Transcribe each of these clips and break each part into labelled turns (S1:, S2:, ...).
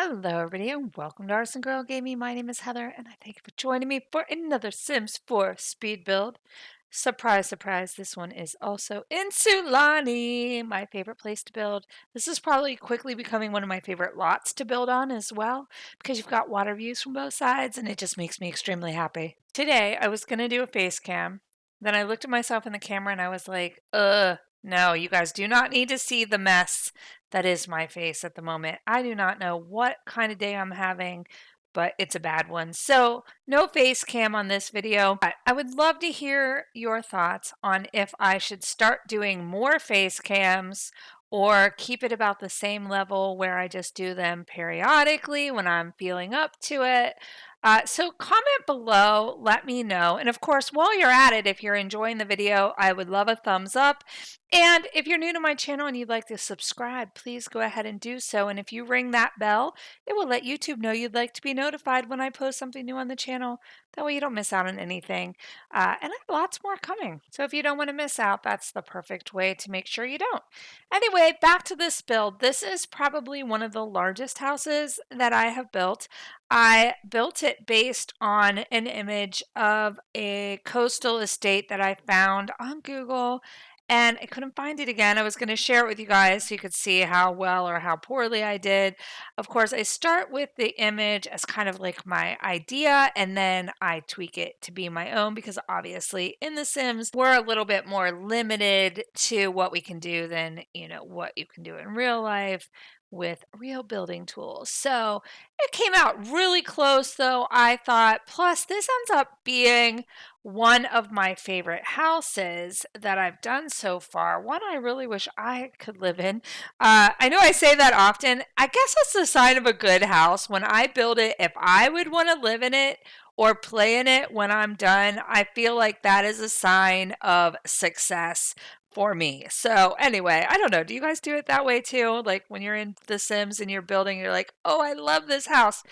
S1: Hello, everybody, and welcome to ArsenGirl Gaming. My name is Heather, and I thank you for joining me for another Sims 4 speed build. Surprise, surprise, this one is also in Sulani, my favorite place to build. This is probably quickly becoming one of my favorite lots to build on as well, because you've got water views from both sides, and it just makes me extremely happy. Today, I was going to do a face cam. Then I looked at myself in the camera, and I was like, no, you guys do not need to see the mess that is my face at the moment. I do not know what kind of day I'm having, but it's a bad one. So no face cam on this video. But I would love to hear your thoughts on if I should start doing more face cams or keep it about the same level where I just do them periodically when I'm feeling up to it. So comment below, let me know. And of course, while you're at it, if you're enjoying the video, I would love a thumbs up. And if you're new to my channel and you'd like to subscribe, please go ahead and do so. And if you ring that bell, it will let YouTube know you'd like to be notified when I post something new on the channel. That way you don't miss out on anything. And I have lots more coming. So if you don't want to miss out, that's the perfect way to make sure you don't. Anyway, back to this build. This is probably one of the largest houses that I have built. I built it based on an image of a coastal estate that I found on Google, and I couldn't find it again. I was going to share it with you guys so you could see how well or how poorly I did. Of course, I start with the image as kind of like my idea, and then I tweak it to be my own because obviously in The Sims, we're a little bit more limited to what we can do than, what you can do in real life with real building tools. So it came out really close though, I thought. Plus, this ends up being one of my favorite houses that I've done so far. One I really wish I could live in. I know I say that often. I guess that's the sign of a good house. When I build it, if I would want to live in it or play in it when I'm done, I feel like that is a sign of success for me. So anyway, I don't know. Do you guys do it that way too? Like when you're in The Sims and you're building, you're like, oh, I love this house.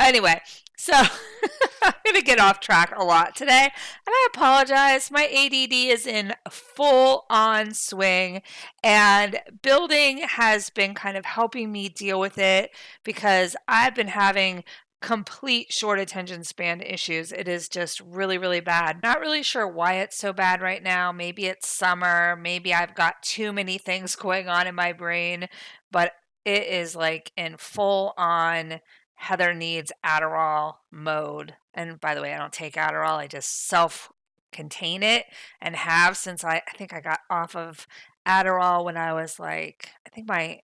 S1: Anyway, so I'm going to get off track a lot today. And I apologize. My ADD is in full on swing. And building has been kind of helping me deal with it because I've been having complete short attention span issues. It is just really, really bad. Not really sure why it's so bad right now. Maybe it's summer. Maybe I've got too many things going on in my brain, but it is like in full on Heather needs Adderall mode. And by the way, I don't take Adderall. I just self contain it and have since I think I got off of Adderall when I was like, I think my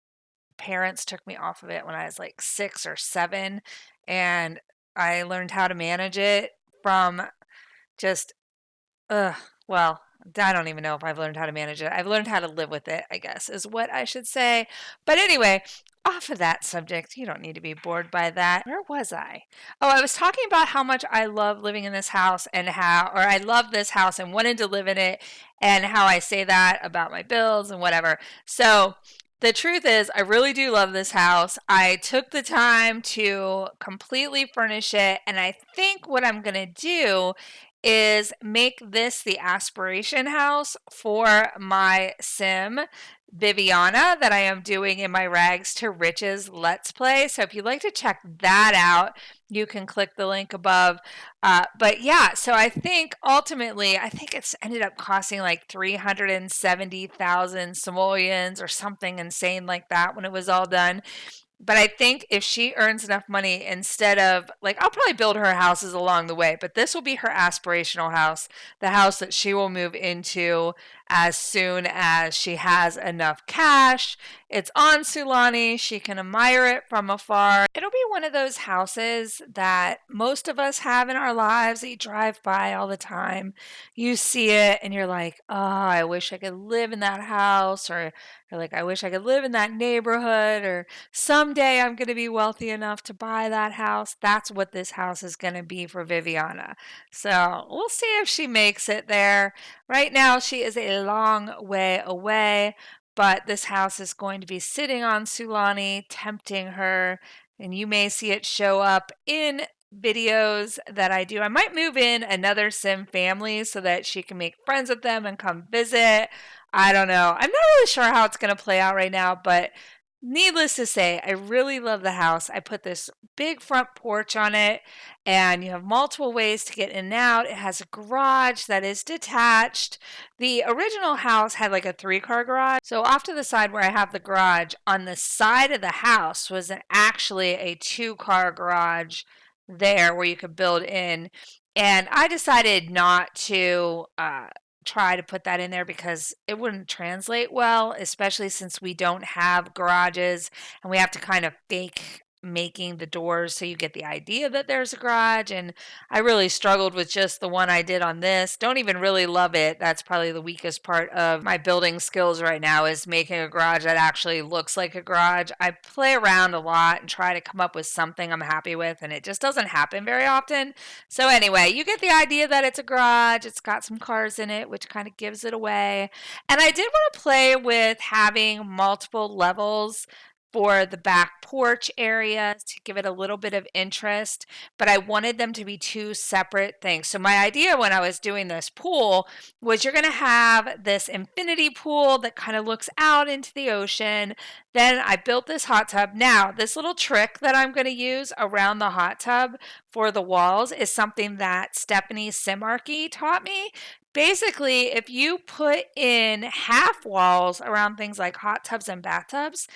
S1: parents took me off of it when I was like 6 or 7, and I learned how to manage it from just, well, I don't even know if I've learned how to manage it. I've learned how to live with it, I guess, is what I should say. But anyway, off of that subject, you don't need to be bored by that. Where was I? Oh, I was talking about how much I love living in this house and I love this house and wanted to live in it, and how I say that about my bills and whatever. So the truth is, I really do love this house. I took the time to completely furnish it, and I think what I'm going to do is make this the aspiration house for my sim, Viviana, that I am doing in my Rags to Riches Let's Play. So if you'd like to check that out, you can click the link above. But yeah, so I think ultimately, I think it's ended up costing like 370,000 simoleons or something insane like that when it was all done. But I think if she earns enough money, instead of like, I'll probably build her houses along the way, but this will be her aspirational house, the house that she will move into as soon as she has enough cash. It's on Sulani. She can admire it from afar. It'll be one of those houses that most of us have in our lives that you drive by all the time. You see it and you're like, oh, I wish I could live in that house, or like, I wish I could live in that neighborhood, or someday I'm going to be wealthy enough to buy that house. That's what this house is going to be for Viviana. So we'll see if she makes it there. Right now, she is a long way away, but this house is going to be sitting on Sulani, tempting her, and you may see it show up in videos that I do. I might move in another sim family so that she can make friends with them and come visit. I don't know. I'm not really sure how it's going to play out right now, but needless to say, I really love the house. I put this big front porch on it, and you have multiple ways to get in and out. It has a garage that is detached. The original house had like a 3-car garage. So off to the side where I have the garage, on the side of the house was actually a 2-car garage there where you could build in. And I decided not to try to put that in there because it wouldn't translate well, especially since we don't have garages and we have to kind of fake making the doors so you get the idea that there's a garage. And I really struggled with just the one I did on this. Don't even really love it. That's probably the weakest part of my building skills right now, is making a garage that actually looks like a garage. I play around a lot and try to come up with something I'm happy with, and it just doesn't happen very often. So anyway, you get the idea that it's a garage. It's got some cars in it, which kind of gives it away. And I did want to play with having multiple levels for the back porch area to give it a little bit of interest, but I wanted them to be 2 separate things. So my idea when I was doing this pool was you're going to have this infinity pool that kind of looks out into the ocean. Then I built this hot tub. Now, this little trick that I'm going to use around the hot tub for the walls is something that Stephanie Simarkey taught me. Basically, if you put in half walls around things like hot tubs and bathtubs,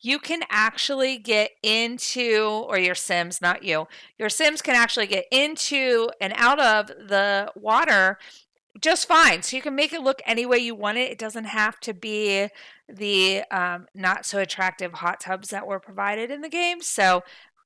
S1: you can actually get into, or your Sims, not you, your Sims can actually get into and out of the water just fine. So you can make it look any way you want it. It doesn't have to be the not so attractive hot tubs that were provided in the game. So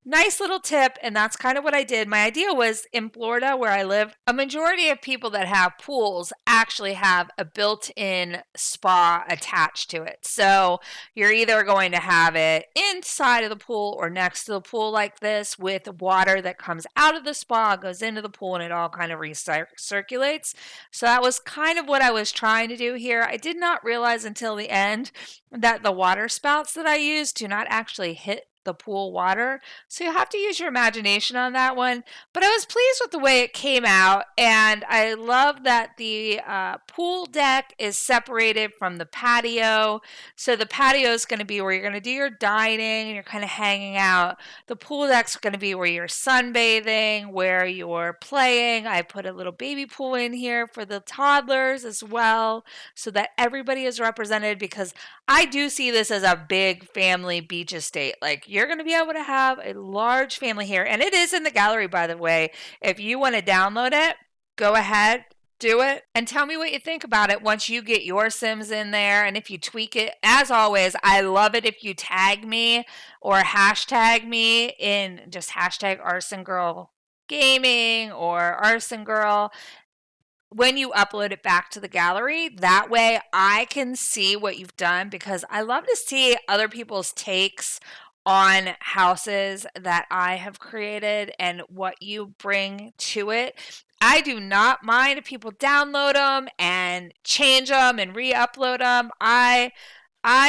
S1: nice little tip, and that's kind of what I did. My idea was in Florida, where I live, a majority of people that have pools actually have a built-in spa attached to it. So you're either going to have it inside of the pool or next to the pool like this, with water that comes out of the spa, goes into the pool, and it all kind of recirculates. So that was kind of what I was trying to do here. I did not realize until the end that the water spouts that I use do not actually hit the pool water. So you have to use your imagination on that one. But I was pleased with the way it came out. And I love that the pool deck is separated from the patio. So the patio is going to be where you're going to do your dining and you're kind of hanging out. The pool deck's going to be where you're sunbathing, where you're playing. I put a little baby pool in here for the toddlers as well, so that everybody is represented, because I do see this as a big family beach estate. Like, you're going to be able to have a large family here. And it is in the gallery, by the way. If you want to download it, go ahead, do it, and tell me what you think about it once you get your Sims in there. And if you tweak it, as always, I love it if you tag me or hashtag me in just hashtag ArsenGirl Gaming or ArsenGirl when you upload it back to the gallery. That way I can see what you've done, because I love to see other people's takes on houses that I have created and what you bring to it. I do not mind if people download them and change them and re-upload them. I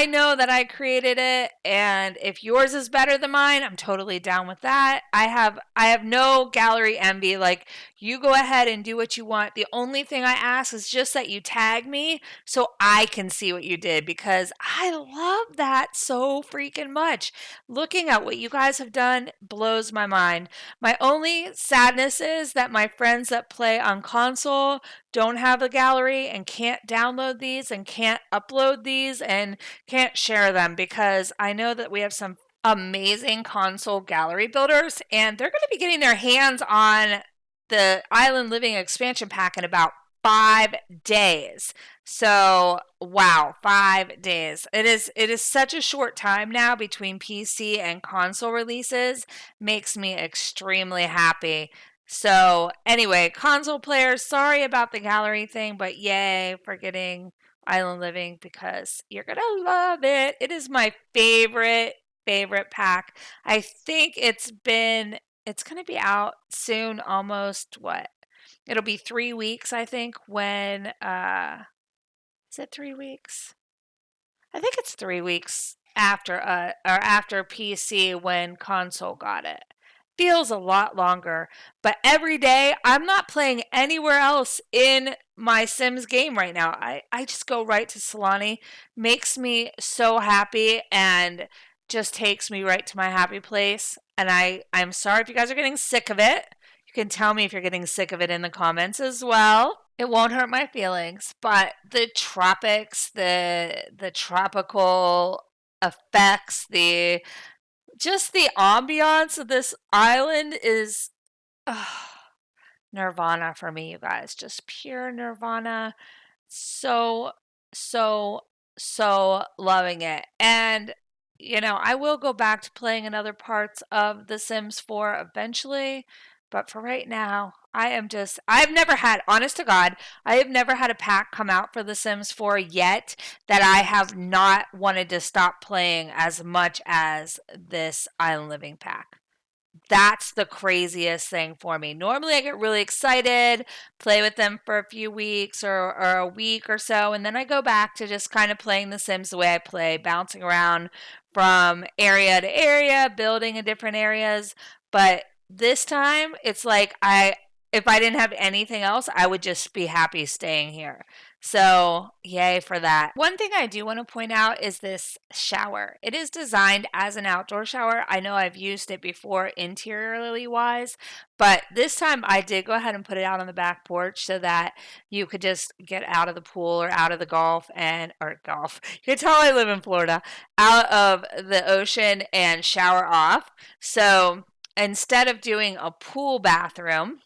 S1: know that I created it, and if yours is better than mine, I'm totally down with that. I have no gallery envy. Like, you go ahead and do what you want. The only thing I ask is just that you tag me so I can see what you did, because I love that so freaking much. Looking at what you guys have done blows my mind. My only sadness is that my friends that play on console don't have a gallery and can't download these and can't upload these and can't share them, because I know that we have some amazing console gallery builders, and they're going to be getting their hands on the Island Living expansion pack in about 5 days. So, wow, 5 days. It is such a short time now between PC and console releases. Makes me extremely happy. So, anyway, console players, sorry about the gallery thing, but yay for getting Island Living, because you're going to love it. It is my favorite pack. I think it's going to be out soon, almost what? It'll be 3 weeks, I think, when, is it 3 weeks? I think it's 3 weeks after PC when console got it. Feels a lot longer, but every day I'm not playing anywhere else in my Sims game right now. I just go right to Sulani. Makes me so happy, and just takes me right to my happy place. And I'm sorry if you guys are getting sick of it. You can tell me if you're getting sick of it in the comments as well. It won't hurt my feelings, but the tropics, the tropical effects, the just the ambiance of this island is nirvana for me, you guys. Just pure nirvana. So, so, so loving it. And, I will go back to playing in other parts of The Sims 4 eventually. But for right now, I've never had, honest to God, I have never had a pack come out for The Sims 4 yet that I have not wanted to stop playing as much as this Island Living pack. That's the craziest thing for me. Normally, I get really excited, play with them for a few weeks or a week or so, and then I go back to just kind of playing The Sims the way I play, bouncing around from area to area, building in different areas. But this time, it's like if I didn't have anything else, I would just be happy staying here. So, yay for that. One thing I do want to point out is this shower. It is designed as an outdoor shower. I know I've used it before interiorly wise, but this time I did go ahead and put it out on the back porch so that you could just get out of the pool or out of the golf. You can tell I live in Florida, out of the ocean and shower off. So, instead of doing a pool bathroom,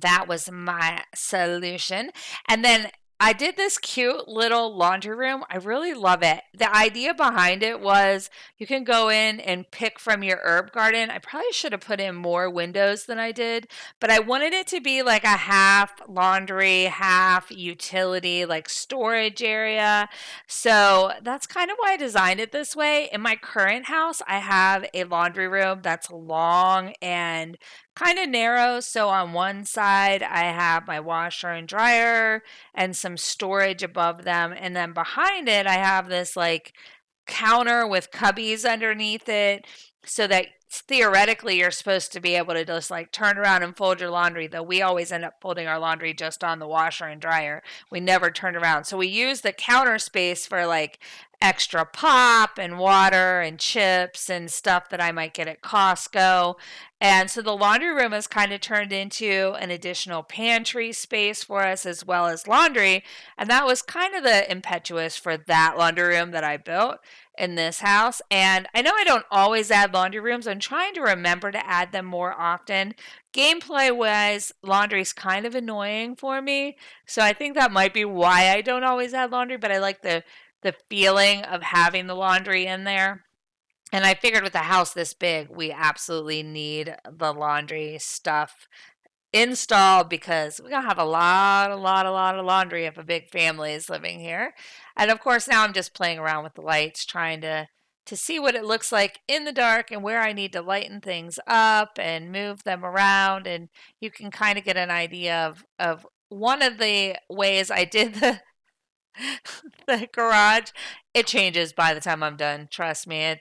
S1: that was my solution. And then I did this cute little laundry room. I really love it. The idea behind it was you can go in and pick from your herb garden. I probably should have put in more windows than I did, but I wanted it to be like a half laundry, half utility, like storage area. So that's kind of why I designed it this way. In my current house, I have a laundry room that's long and kind of narrow. So on one side, I have my washer and dryer and some storage above them. And then behind it, I have this like counter with cubbies underneath it so that theoretically you're supposed to be able to just like turn around and fold your laundry, though we always end up folding our laundry just on the washer and dryer. We never turn around. So we use the counter space for like extra pop and water and chips and stuff that I might get at Costco. And so the laundry room has kind of turned into an additional pantry space for us as well as laundry. And that was kind of the impetus for that laundry room that I built in this house. And I know I don't always add laundry rooms. I'm trying to remember to add them more often. Gameplay wise, laundry is kind of annoying for me. So I think that might be why I don't always add laundry, but I like the feeling of having the laundry in there. And I figured with a house this big, we absolutely need the laundry stuff installed because we're gonna have a lot of laundry if a big family is living here. And of course, now I'm just playing around with the lights, trying to see what it looks like in the dark and where I need to lighten things up and move them around. And you can kind of get an idea of one of the ways I did the garage. It changes by the time I'm done. Trust me,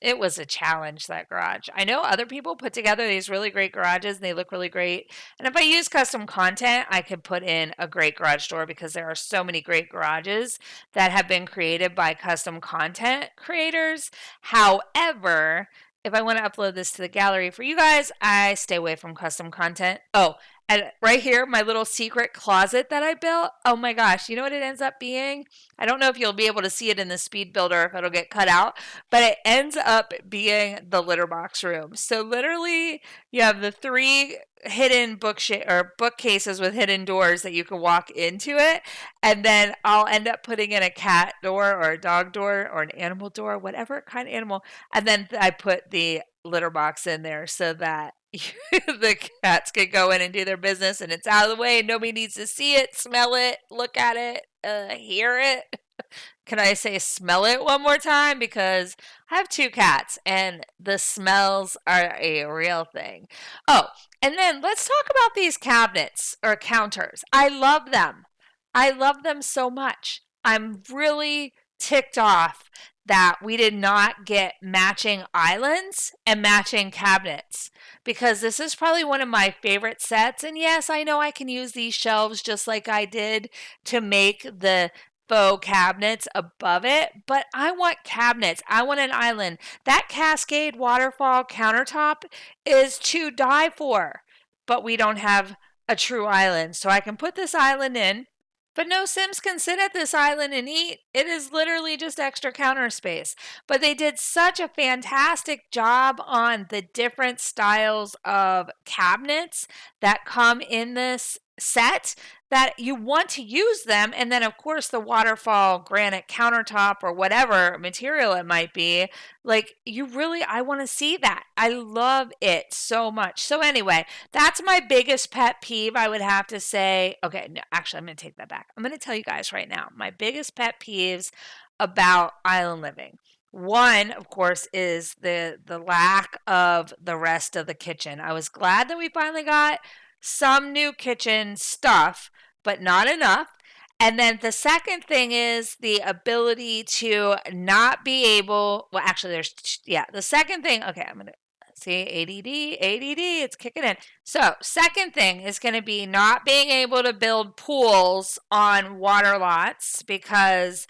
S1: it was a challenge, that garage. I know other people put together these really great garages and they look really great. And if I use custom content, I could put in a great garage door because there are so many great garages that have been created by custom content creators. However, if I want to upload this to the gallery for you guys, I stay away from custom content. Oh, and right here, my little secret closet that I built. Oh my gosh, you know what it ends up being? I don't know if you'll be able to see it in the speed builder if it'll get cut out, but it ends up being the litter box room. So literally, you have the 3 hidden bookcases with hidden doors that you can walk into it, and then I'll end up putting in a cat door or a dog door or an animal door, whatever kind of animal, and then I put the litter box in there so that the cats can go in and do their business and it's out of the way. Nobody needs to see it, smell it, look at it, hear it. Can I say smell it one more time? Because I have 2 cats and the smells are a real thing. Oh, and then let's talk about these cabinets or counters. I love them. I love them so much. I'm really ticked off that we did not get matching islands and matching cabinets because this is probably one of my favorite sets. And yes, I know I can use these shelves just like I did to make the faux cabinets above it, but I want cabinets. I want an island. That Cascade waterfall countertop is to die for, but we don't have a true island. So I can put this island in, but no Sims can sit at this island and eat. It is literally just extra counter space. But they did such a fantastic job on the different styles of cabinets that come in this set that you want to use them. And then, of course, the waterfall granite countertop or whatever material it might be. Like, I want to see that. I love it so much. So, anyway, that's my biggest pet peeve, I would have to say. Okay, no, actually, I'm going to take that back. I'm going to tell you guys right now my biggest pet peeves about island living. One, of course, is the lack of the rest of the kitchen. I was glad that we finally got some new kitchen stuff, but not enough. And then the second thing is the ability to not be able, well, actually, the second thing, okay, I'm going to see ADD, it's kicking in. So, second thing is going to be not being able to build pools on water lots because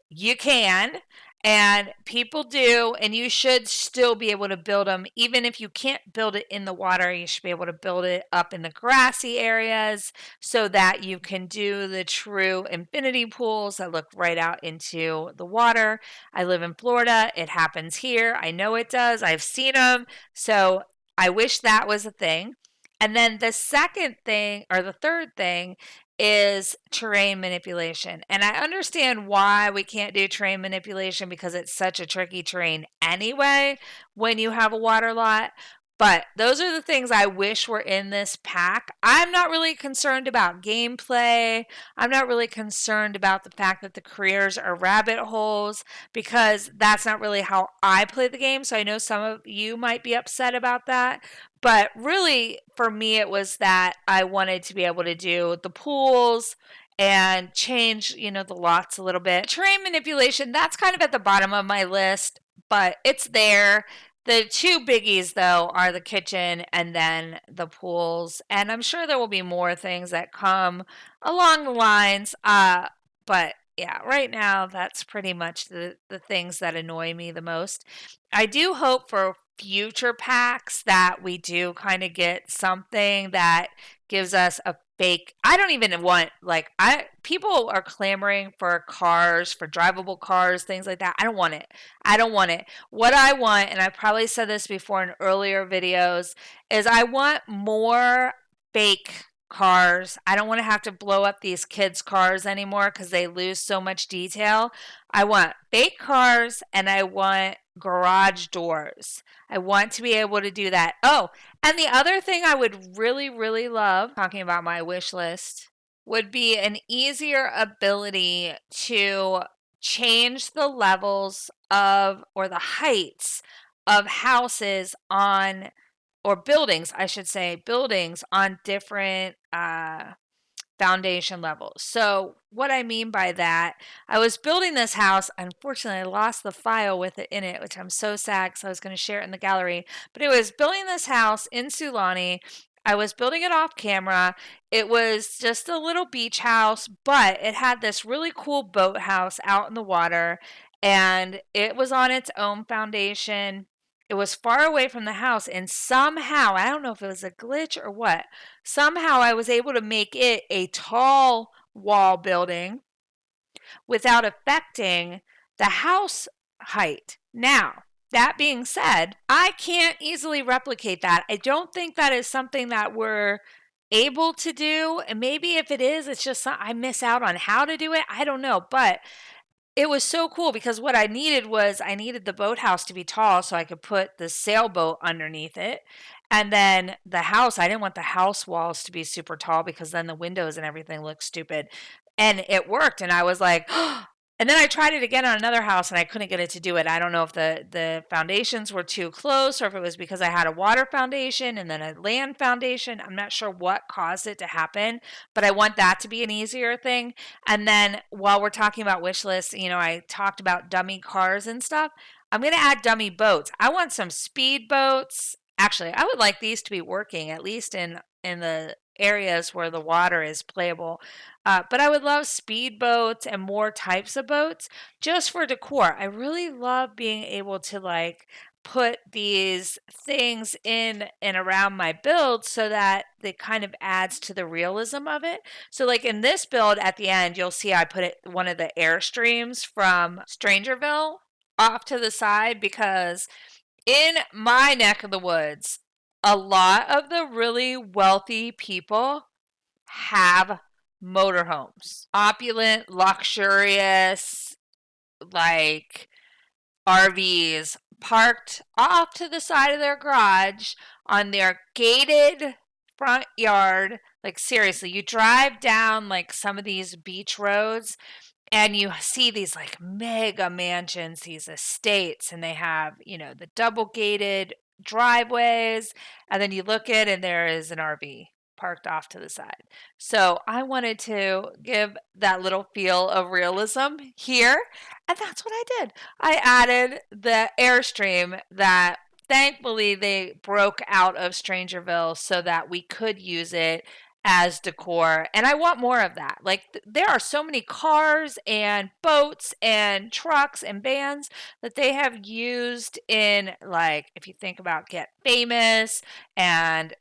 S1: you can. And people do, and you should still be able to build them. Even if you can't build it in the water, you should be able to build it up in the grassy areas so that you can do the true infinity pools that look right out into the water. I live in Florida. It happens here. I know it does. I've seen them. So I wish that was a thing. And then the second thing, or the third thing, is terrain manipulation. And I understand why we can't do terrain manipulation because it's such a tricky terrain anyway when you have a water lot. But those are the things I wish were in this pack. I'm not really concerned about gameplay. I'm not really concerned about the fact that the careers are rabbit holes because that's not really how I play the game. So I know some of you might be upset about that. But really, for me, it was that I wanted to be able to do the pools and change, the lots a little bit. Terrain manipulation, that's kind of at the bottom of my list, but it's there. The two biggies, though, are the kitchen and then the pools. And I'm sure there will be more things that come along the lines. But yeah, right now, that's pretty much the things that annoy me the most. I do hope for future packs that we do kind of get something that gives us a fake. I don't even want, people are clamoring for cars, for drivable cars, things like that. I don't want it. What I want, and I probably said this before in earlier videos, is I want more fake cars. I don't want to have to blow up these kids' cars anymore because they lose so much detail. I want fake cars and I want garage doors. I want to be able to do that. Oh, and the other thing I would really, really love, talking about my wish list, would be an easier ability to change the levels of, or the heights of houses on, or buildings, I should say, buildings on different foundation levels. So what I mean by that, I was building this house. Unfortunately, I lost the file with it in it, which I'm so sad because I was going to share it in the gallery. But it was building this house in Sulani. I was building it off camera. It was just a little beach house, but it had this really cool boathouse out in the water, and it was on its own foundation. It was far away from the house, and somehow, I don't know if it was a glitch or what, somehow I was able to make it a tall wall building without affecting the house height. Now, that being said, I can't easily replicate that. I don't think that is something that we're able to do. And maybe if it is, it's just I miss out on how to do it. I don't know. But it was so cool because what I needed the boathouse to be tall so I could put the sailboat underneath it. And then the house, I didn't want the house walls to be super tall because then the windows and everything looked stupid. And it worked. And I was like, and then I tried it again on another house and I couldn't get it to do it. I don't know if the foundations were too close or if it was because I had a water foundation and then a land foundation. I'm not sure what caused it to happen, but I want that to be an easier thing. And then while we're talking about wish lists, I talked about dummy cars and stuff. I'm going to add dummy boats. I want some speed boats. Actually, I would like these to be working, at least in the areas where the water is playable. But I would love speedboats and more types of boats just for decor. I really love being able to like put these things in and around my build so that it kind of adds to the realism of it. So like in this build at the end, you'll see I put one of the airstreams from Strangerville off to the side because in my neck of the woods, a lot of the really wealthy people have motorhomes. Opulent, luxurious, like RVs parked off to the side of their garage on their gated front yard. Like, seriously, you drive down like some of these beach roads and you see these like mega mansions, these estates, and they have, the double gated driveways. And then you look at and there is an RV parked off to the side. So I wanted to give that little feel of realism here. And that's what I did. I added the Airstream that thankfully they broke out of Strangerville so that we could use it as decor, and I want more of that. Like there are so many cars and boats and trucks and vans that they have used in, like, if you think about Get Famous and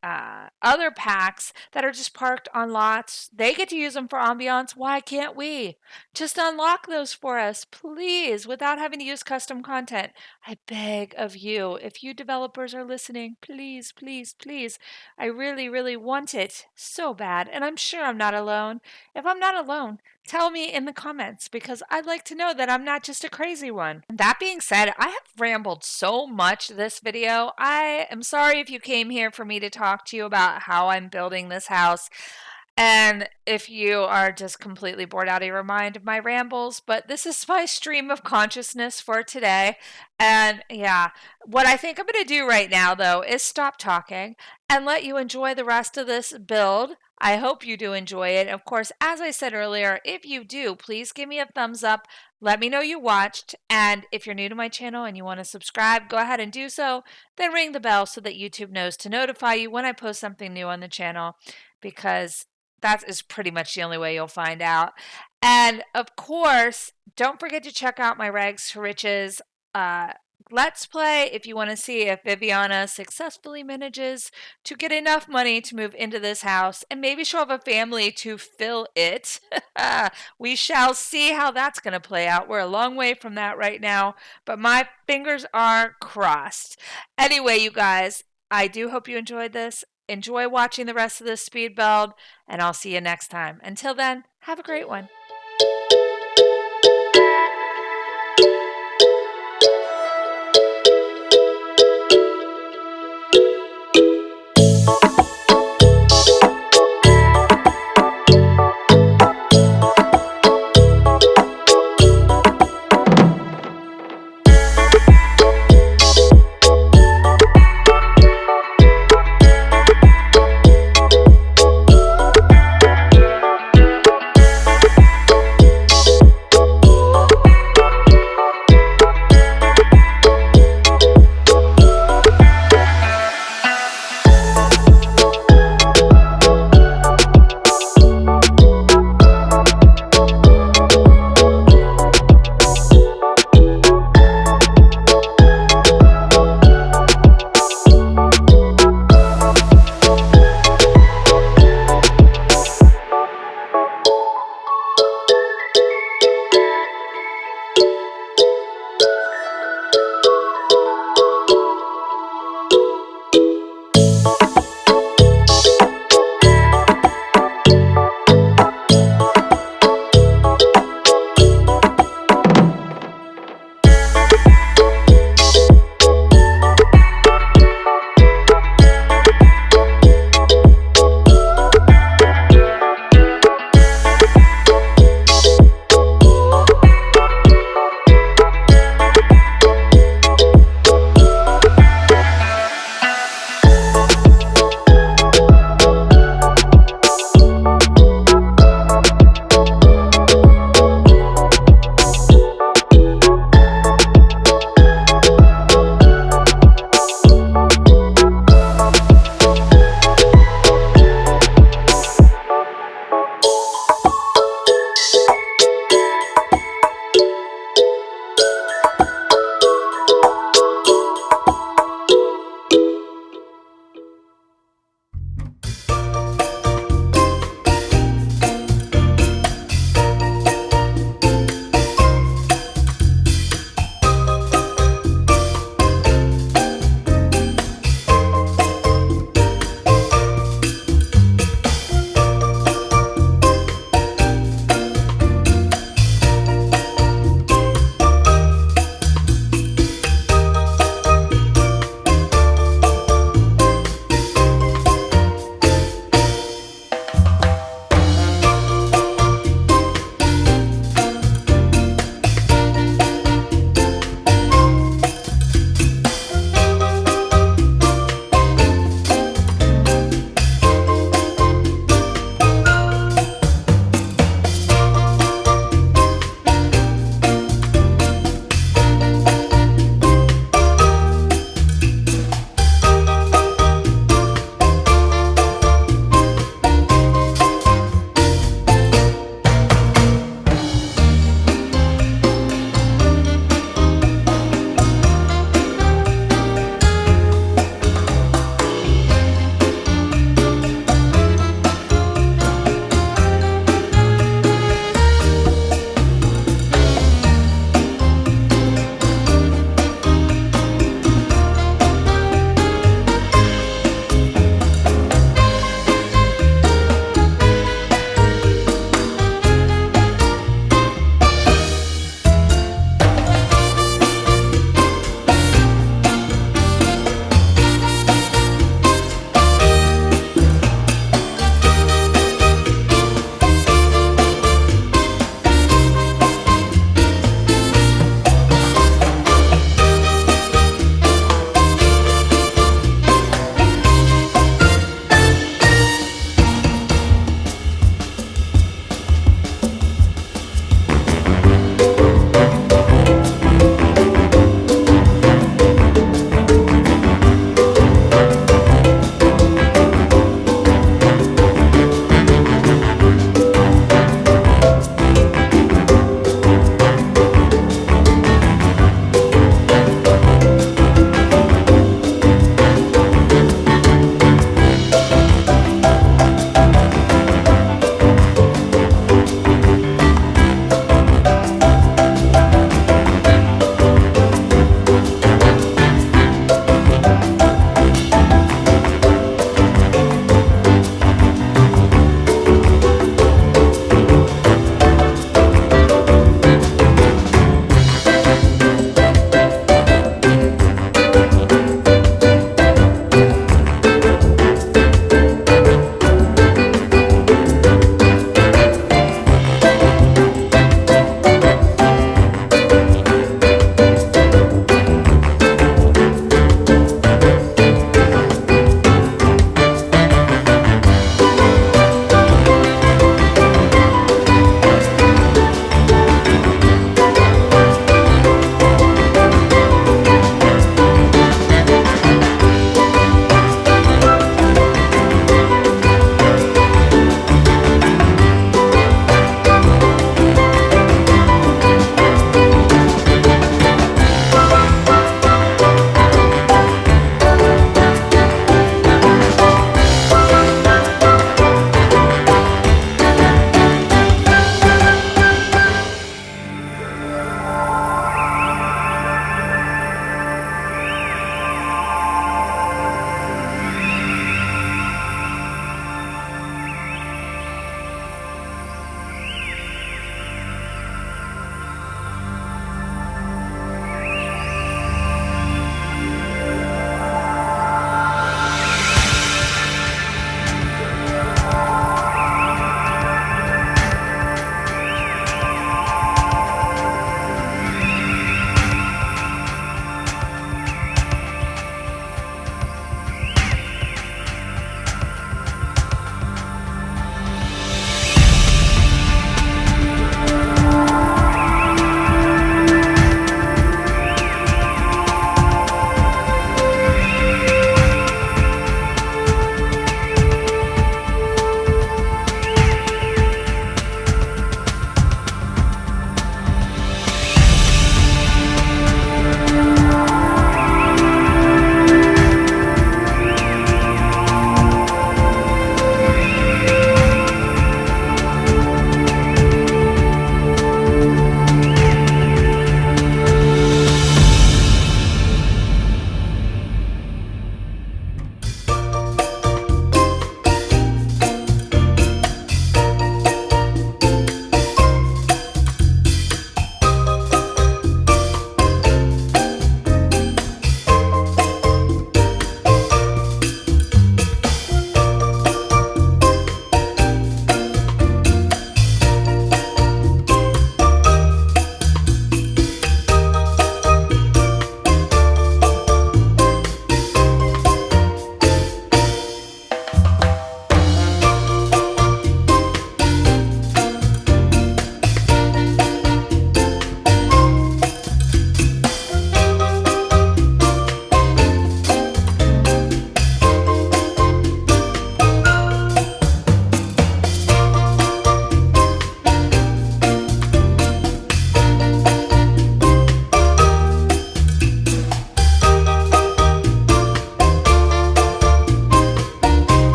S1: other packs that are just parked on lots. They get to use them for ambiance. Why can't we just unlock those for us, please, without having to use custom content? I beg of you, if you developers are listening, please, please, please, I really, really want it so bad, and I'm sure I'm not alone. If I'm not alone, tell me in the comments because I'd like to know that I'm not just a crazy one. That being said, I have rambled so much this video. I am sorry if you came here for me to talk to you about how I'm building this house. And if you are just completely bored out of your mind of my rambles, but this is my stream of consciousness for today. And yeah, what I think I'm going to do right now, though, is stop talking and let you enjoy the rest of this build. I hope you do enjoy it. Of course, as I said earlier, if you do, please give me a thumbs up. Let me know you watched. And if you're new to my channel and you want to subscribe, go ahead and do so. Then ring the bell so that YouTube knows to notify you when I post something new on the channel, because that is pretty much the only way you'll find out. And of course, don't forget to check out my Rags to Riches Let's Play if you want to see if Viviana successfully manages to get enough money to move into this house and maybe she'll have a family to fill it. We shall see how that's going to play out. We're a long way from that right now, but my fingers are crossed. Anyway, you guys, I do hope you enjoyed this. Enjoy watching the rest of this speed build, and I'll see you next time. Until then, have a great one.